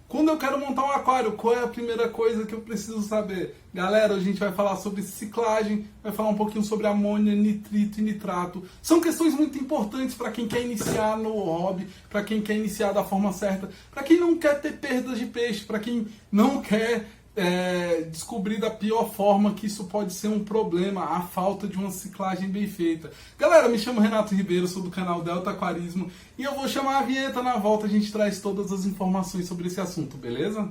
Quando eu quero montar um aquário, qual é a primeira coisa que eu preciso saber? Galera, hoje a gente vai falar sobre ciclagem, vai falar um pouquinho sobre amônia, nitrito e nitrato. São questões muito importantes para quem quer iniciar no hobby, para quem quer iniciar da forma certa, para quem não quer ter perdas de peixe, para quem não quer descobrir da pior forma que isso pode ser um problema, a falta de uma ciclagem bem feita. Galera, me chamo Renato Ribeiro, sou do canal Delta Aquarismo e eu vou chamar a vinheta. Na volta a gente traz todas as informações sobre esse assunto, beleza?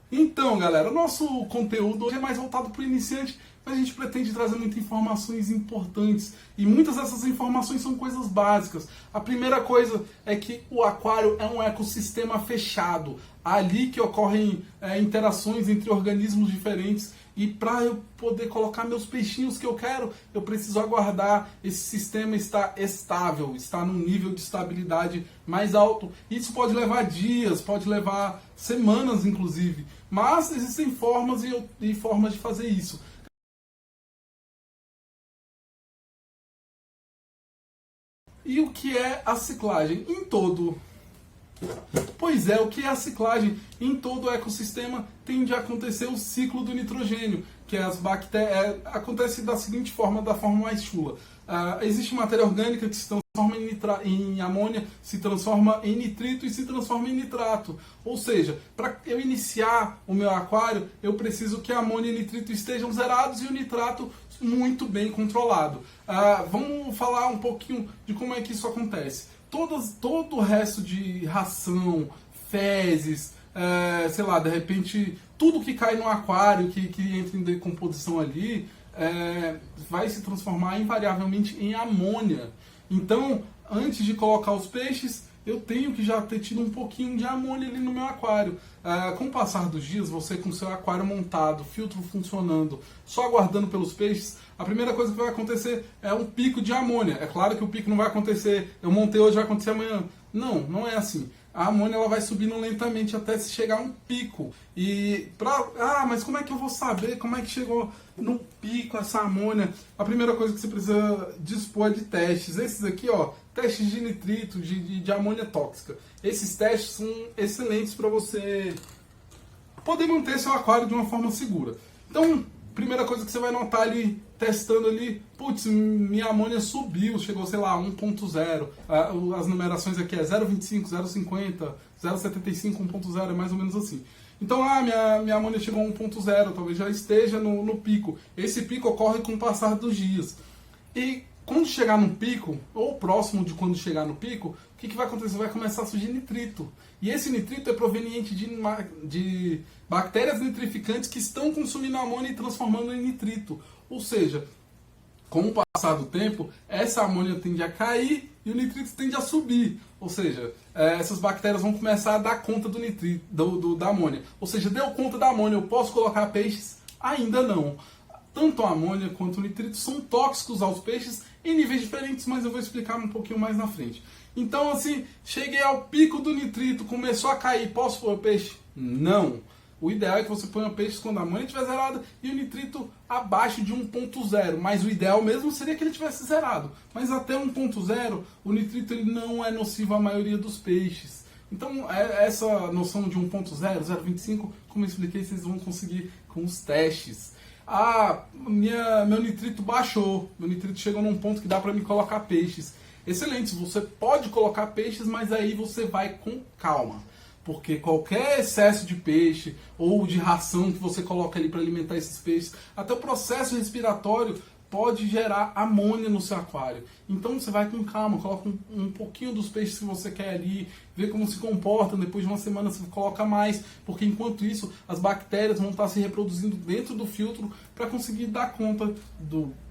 Então, galera, o nosso conteúdo hoje é mais voltado para o iniciante, mas a gente pretende trazer muitas informações importantes. E muitas dessas informações são coisas básicas. A primeira coisa é que o aquário é um ecossistema fechado. Ali que ocorrem interações entre organismos diferentes. E para eu poder colocar meus peixinhos que eu quero, eu preciso aguardar esse sistema estar estável, estar num nível de estabilidade mais alto. Isso pode levar dias, pode levar semanas, inclusive. Mas existem formas e formas de fazer isso. E o que é a ciclagem? Pois é, o que é a ciclagem? Em todo o ecossistema tende a acontecer o ciclo do nitrogênio, que as bactérias acontece da seguinte forma, da forma mais chula. Existe matéria orgânica que se transforma em amônia, se transforma em nitrito e se transforma em nitrato. Ou seja, para eu iniciar o meu aquário, eu preciso que a amônia e o nitrito estejam zerados e o nitrato muito bem controlado. Vamos falar um pouquinho de como é que isso acontece. Todo o resto de ração, fezes, sei lá, de repente, tudo que cai no aquário, que entra em decomposição ali, vai se transformar invariavelmente em amônia. Então, antes de colocar os peixes, eu tenho que já ter tido um pouquinho de amônia ali no meu aquário. Com o passar dos dias, você com o seu aquário montado, filtro funcionando, só aguardando pelos peixes, a primeira coisa que vai acontecer é um pico de amônia. É claro que o pico não vai acontecer, eu montei hoje, vai acontecer amanhã. Não é assim. A amônia ela vai subindo lentamente até se chegar a um pico. Mas como é que eu vou saber como é que chegou no pico essa amônia? A primeira coisa que você precisa dispor é de testes. Esses aqui, ó, testes de nitrito, de amônia tóxica. Esses testes são excelentes para você poder manter seu aquário de uma forma segura. Então, primeira coisa que você vai notar ali, testando ali, putz, minha amônia subiu, chegou, sei lá, 1.0. As numerações aqui é 0.25, 0.50, 0.75, 1.0, é mais ou menos assim. Então, minha amônia chegou a 1.0, talvez já esteja no pico. Esse pico ocorre com o passar dos dias. E quando chegar no pico, ou próximo de quando chegar no pico, o que vai acontecer? Vai começar a surgir nitrito. E esse nitrito é proveniente de bactérias nitrificantes que estão consumindo amônia e transformando em nitrito. Ou seja, com o passar do tempo, essa amônia tende a cair e o nitrito tende a subir. Ou seja, essas bactérias vão começar a dar conta do nitrito, da amônia. Ou seja, deu conta da amônia, eu posso colocar peixes? Ainda não. Tanto a amônia quanto o nitrito são tóxicos aos peixes em níveis diferentes, mas eu vou explicar um pouquinho mais na frente. Então, assim, cheguei ao pico do nitrito, começou a cair, posso pôr peixe? Não. O ideal é que você ponha peixes quando a amônia estiver zerada e o nitrito abaixo de 1.0. Mas o ideal mesmo seria que ele tivesse zerado. Mas até 1.0, o nitrito ele não é nocivo à maioria dos peixes. Então, essa noção de 1.0, 0.25, como eu expliquei, vocês vão conseguir com os testes. Meu nitrito baixou, meu nitrito chegou num ponto que dá para me colocar peixes. Excelente, você pode colocar peixes, mas aí você vai com calma. Porque qualquer excesso de peixe ou de ração que você coloca ali para alimentar esses peixes, até o processo respiratório pode gerar amônia no seu aquário. Então você vai com calma, coloca um pouquinho dos peixes que você quer ali, vê como se comportam, depois de uma semana você coloca mais, porque enquanto isso as bactérias vão estar se reproduzindo dentro do filtro para conseguir dar conta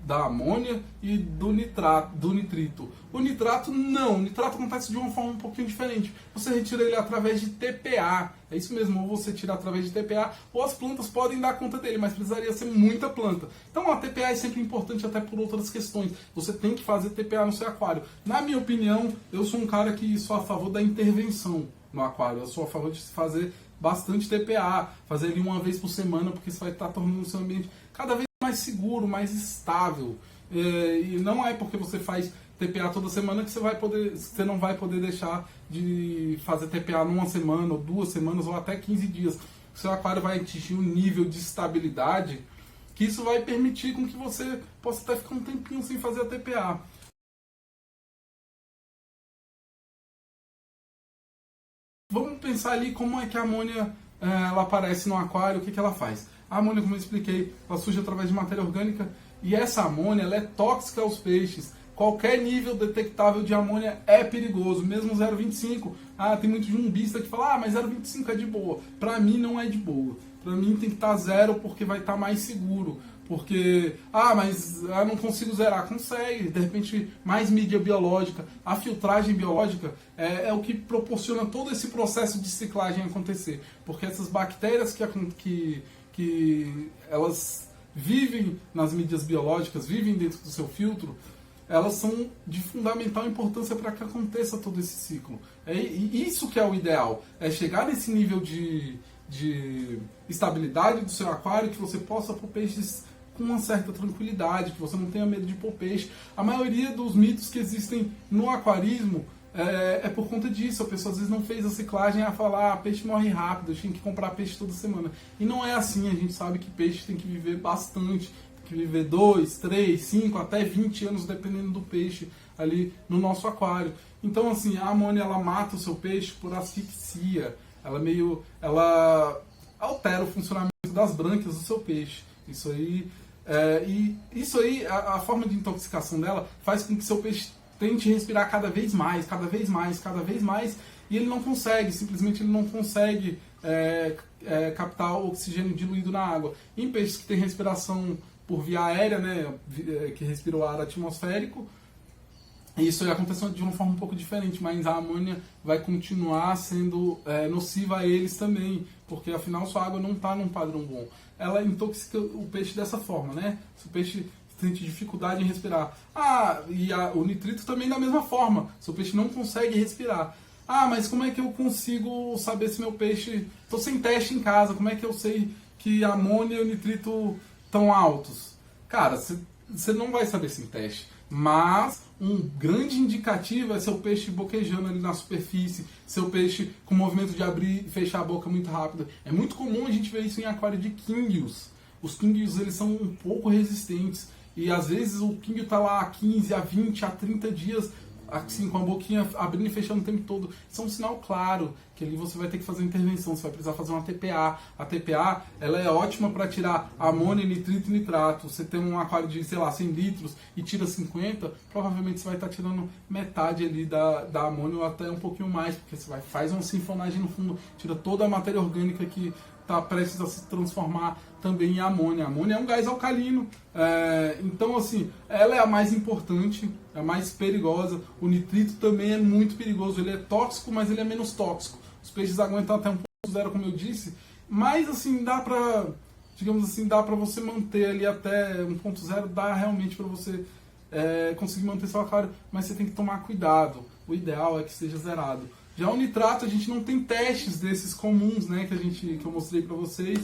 da amônia e do nitrito. O nitrato não, o nitrato acontece de uma forma um pouquinho diferente. Você retira ele através de TPA, é isso mesmo, ou você tira através de TPA, ou as plantas podem dar conta dele, mas precisaria ser muita planta. Então a TPA é sempre importante até por outras questões. Você tem que fazer TPA no seu aquário. Na minha opinião, eu sou um cara que sou a favor da intervenção. no aquário. Eu sou a favor de fazer bastante TPA, fazer ele uma vez por semana, porque isso vai estar tornando o seu ambiente cada vez mais seguro, mais estável. E não é porque você faz TPA toda semana que você não vai poder deixar de fazer TPA numa semana, ou 2 semanas, ou até 15 dias. O seu aquário vai atingir um nível de estabilidade que isso vai permitir com que você possa até ficar um tempinho sem fazer a TPA. Vamos pensar ali como é que a amônia ela aparece no aquário, o que ela faz. A amônia, como eu expliquei, ela surge através de matéria orgânica e essa amônia ela é tóxica aos peixes. Qualquer nível detectável de amônia é perigoso, mesmo 0,25. Tem muito jumbista que fala, mas 0,25 é de boa. Para mim não é de boa. Para mim tem que estar 0 porque vai estar mais seguro. Porque, mas eu não consigo zerar. Consegue, de repente, mais mídia biológica. A filtragem biológica é o que proporciona todo esse processo de ciclagem acontecer. Porque essas bactérias que elas vivem nas mídias biológicas, vivem dentro do seu filtro, elas são de fundamental importância para que aconteça todo esse ciclo. E isso que é o ideal, é chegar nesse nível de estabilidade do seu aquário, que você possa pôr peixes com uma certa tranquilidade, que você não tenha medo de pôr peixe. A maioria dos mitos que existem no aquarismo é por conta disso. A pessoa às vezes não fez a ciclagem a falar, peixe morre rápido, eu tinha que comprar peixe toda semana. E não é assim, a gente sabe que peixe tem que viver bastante, tem que viver 2, 3, 5, até 20 anos, dependendo do peixe ali no nosso aquário. Então assim, a amônia ela mata o seu peixe por asfixia, ela altera o funcionamento das brânquias do seu peixe. Isso aí, a forma de intoxicação dela faz com que seu peixe tente respirar cada vez mais, cada vez mais, cada vez mais, e ele não consegue, simplesmente ele não consegue captar o oxigênio diluído na água. Em peixes que têm respiração por via aérea, né, que respira o ar atmosférico, isso acontece de uma forma um pouco diferente, mas a amônia vai continuar sendo nociva a eles também, porque afinal sua água não está num padrão bom. Ela intoxica o peixe dessa forma, né? Se o peixe sente dificuldade em respirar. O nitrito também da mesma forma, se o peixe não consegue respirar. Mas como é que eu consigo saber se meu peixe... Estou sem teste em casa, como é que eu sei que a amônia e o nitrito estão altos? Cara, você não vai saber sem teste. Mas um grande indicativo é seu peixe boquejando ali na superfície, seu peixe com movimento de abrir e fechar a boca muito rápido. É muito comum a gente ver isso em aquário de quinguios. Os quinguios eles são um pouco resistentes e às vezes o quinguio está lá há 15, a 20, a 30 dias assim, com a boquinha abrindo e fechando o tempo todo. Isso é um sinal claro que ali você vai ter que fazer uma intervenção, você vai precisar fazer uma TPA. A TPA ela é ótima para tirar amônia, nitrito e nitrato. Você tem um aquário de, 100 litros e tira 50, provavelmente você vai estar tirando metade ali da amônia ou até um pouquinho mais, porque você faz uma sinfonagem no fundo, tira toda a matéria orgânica que está prestes a se transformar também em amônia. A amônia é um gás alcalino, então assim, ela é a mais importante, é a mais perigosa. O nitrito também é muito perigoso, ele é tóxico, mas ele é menos tóxico. Os peixes aguentam até 1,0, como eu disse, mas assim, dá pra, digamos assim, dá pra você manter ali até 1,0, dá realmente pra você conseguir manter seu aquário, mas você tem que tomar cuidado. O ideal é que esteja zerado. Já o nitrato, a gente não tem testes desses comuns, né, que eu mostrei para vocês,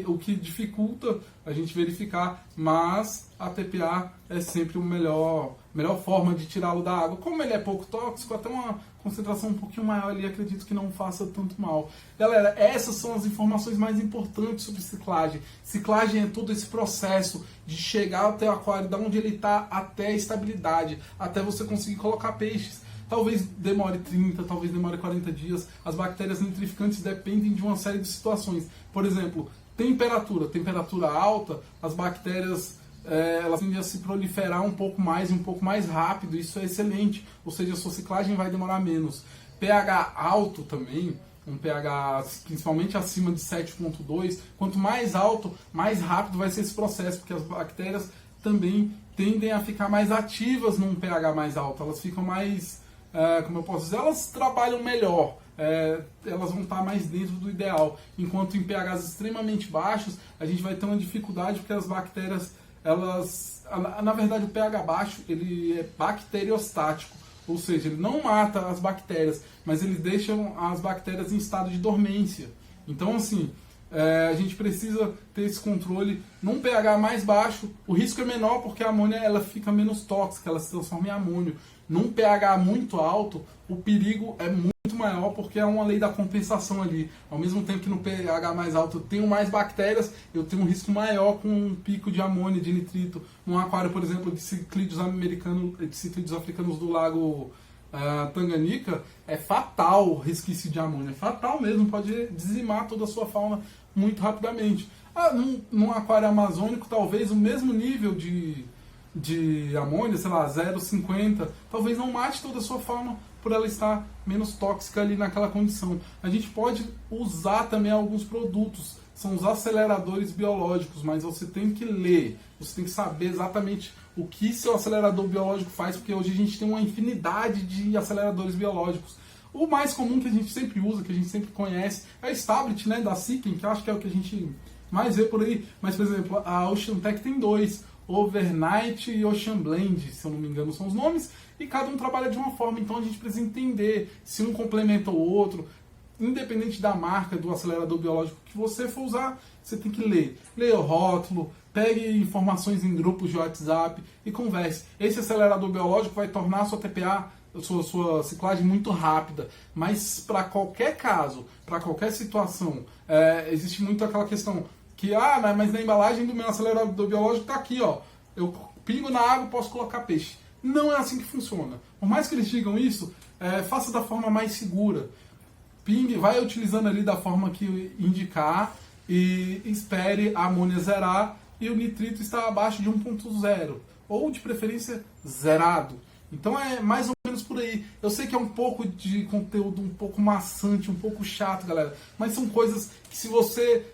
o que dificulta a gente verificar, mas a TPA é sempre a melhor forma de tirá-lo da água. Como ele é pouco tóxico, até uma concentração um pouquinho maior ali, acredito que não faça tanto mal. Galera, essas são as informações mais importantes sobre ciclagem. Ciclagem é todo esse processo de chegar até o aquário, da onde ele está, até a estabilidade, até você conseguir colocar peixes. Talvez demore 30, talvez demore 40 dias. As bactérias nitrificantes dependem de uma série de situações. Por exemplo, temperatura alta, as bactérias elas tendem a se proliferar um pouco mais rápido. Isso é excelente, ou seja, a sua ciclagem vai demorar menos. pH alto também, um pH principalmente acima de 7,2, quanto mais alto, mais rápido vai ser esse processo, porque as bactérias também tendem a ficar mais ativas num pH mais alto, elas ficam mais... como eu posso dizer, elas trabalham melhor, elas vão estar mais dentro do ideal, enquanto em pHs extremamente baixos a gente vai ter uma dificuldade porque as bactérias, na verdade o pH baixo ele é bacteriostático, ou seja, ele não mata as bactérias, mas ele deixa as bactérias em estado de dormência. Então, assim, a gente precisa ter esse controle num pH mais baixo. O risco é menor porque a amônia ela fica menos tóxica, ela se transforma em amônio. Num pH muito alto, o perigo é muito maior porque é uma lei da compensação ali. Ao mesmo tempo que no pH mais alto eu tenho mais bactérias, eu tenho um risco maior com um pico de amônia, de nitrito. Num aquário, por exemplo, de ciclídeos africanos do lago Tanganica, é fatal o resquício de amônia. É fatal mesmo, pode dizimar toda a sua fauna muito rapidamente. Num aquário amazônico, talvez o mesmo nível de amônia, sei lá, 0,50, talvez não mate toda a sua fauna por ela estar menos tóxica ali naquela condição. A gente pode usar também alguns produtos, são os aceleradores biológicos, mas você tem que ler, você tem que saber exatamente o que seu acelerador biológico faz, porque hoje a gente tem uma infinidade de aceleradores biológicos. O mais comum que a gente sempre usa, que a gente sempre conhece, é o Stablit, né, da Seeking, que eu acho que é o que a gente mais vê por aí. Mas, por exemplo, a Ocean Tech tem dois, Overnight e Ocean Blend, se eu não me engano são os nomes, e cada um trabalha de uma forma, então a gente precisa entender se um complementa o outro. Independente da marca do acelerador biológico que você for usar, você tem que ler. Leia o rótulo, pegue informações em grupos de WhatsApp e converse. Esse acelerador biológico vai tornar a sua TPA, sua ciclagem muito rápida, mas para qualquer caso, para qualquer situação, existe muito aquela questão que, mas na embalagem do meu acelerador biológico está aqui, ó, eu pingo na água e posso colocar peixe. Não é assim que funciona. Por mais que eles digam isso, faça da forma mais segura. Pingue, vai utilizando ali da forma que indicar e espere a amônia zerar e o nitrito estar abaixo de 1.0 ou de preferência zerado. Então é mais ou menos por aí. Eu sei que é um pouco de conteúdo um pouco maçante, um pouco chato, galera, mas são coisas que se você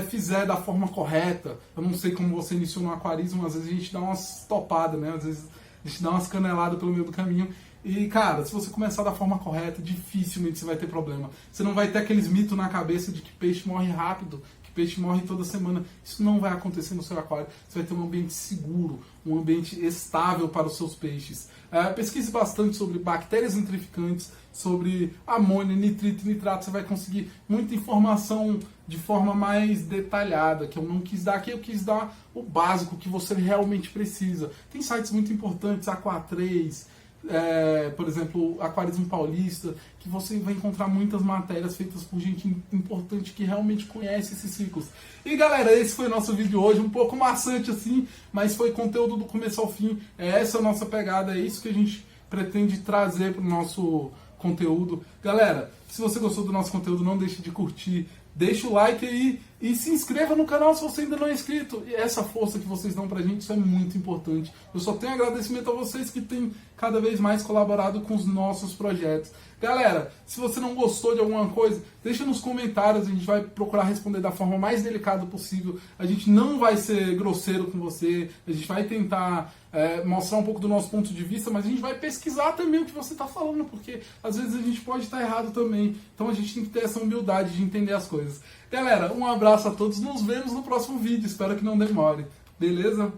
fizer da forma correta, eu não sei como você iniciou no aquarismo, às vezes a gente dá umas topadas, né? Às vezes a gente dá umas caneladas pelo meio do caminho. E, cara, se você começar da forma correta, dificilmente você vai ter problema. Você não vai ter aqueles mitos na cabeça de que peixe morre rápido, que peixe morre toda semana. Isso não vai acontecer no seu aquário. Você vai ter um ambiente seguro, um ambiente estável para os seus peixes. Pesquise bastante sobre bactérias nitrificantes, sobre amônia, nitrito e nitrato. Você vai conseguir muita informação de forma mais detalhada, que eu não quis dar aqui, eu quis dar o básico que você realmente precisa. Tem sites muito importantes, Aqua3, por exemplo, Aquarismo Paulista, que você vai encontrar muitas matérias feitas por gente importante que realmente conhece esses ciclos. E galera, esse foi o nosso vídeo hoje, um pouco maçante assim, mas foi conteúdo do começo ao fim. Essa é a nossa pegada, é isso que a gente pretende trazer para o nosso conteúdo. Galera, se você gostou do nosso conteúdo, não deixe de curtir, deixa o like aí e se inscreva no canal se você ainda não é inscrito. E essa força que vocês dão pra gente, isso é muito importante. Eu só tenho agradecimento a vocês que têm cada vez mais colaborado com os nossos projetos. Galera, se você não gostou de alguma coisa, deixa nos comentários, a gente vai procurar responder da forma mais delicada possível. A gente não vai ser grosseiro com você, a gente vai tentar mostrar um pouco do nosso ponto de vista, mas a gente vai pesquisar também o que você está falando, porque às vezes a gente pode estar errado também. Então a gente tem que ter essa humildade de entender as coisas. Galera, um abraço a todos, nos vemos no próximo vídeo, espero que não demore. Beleza?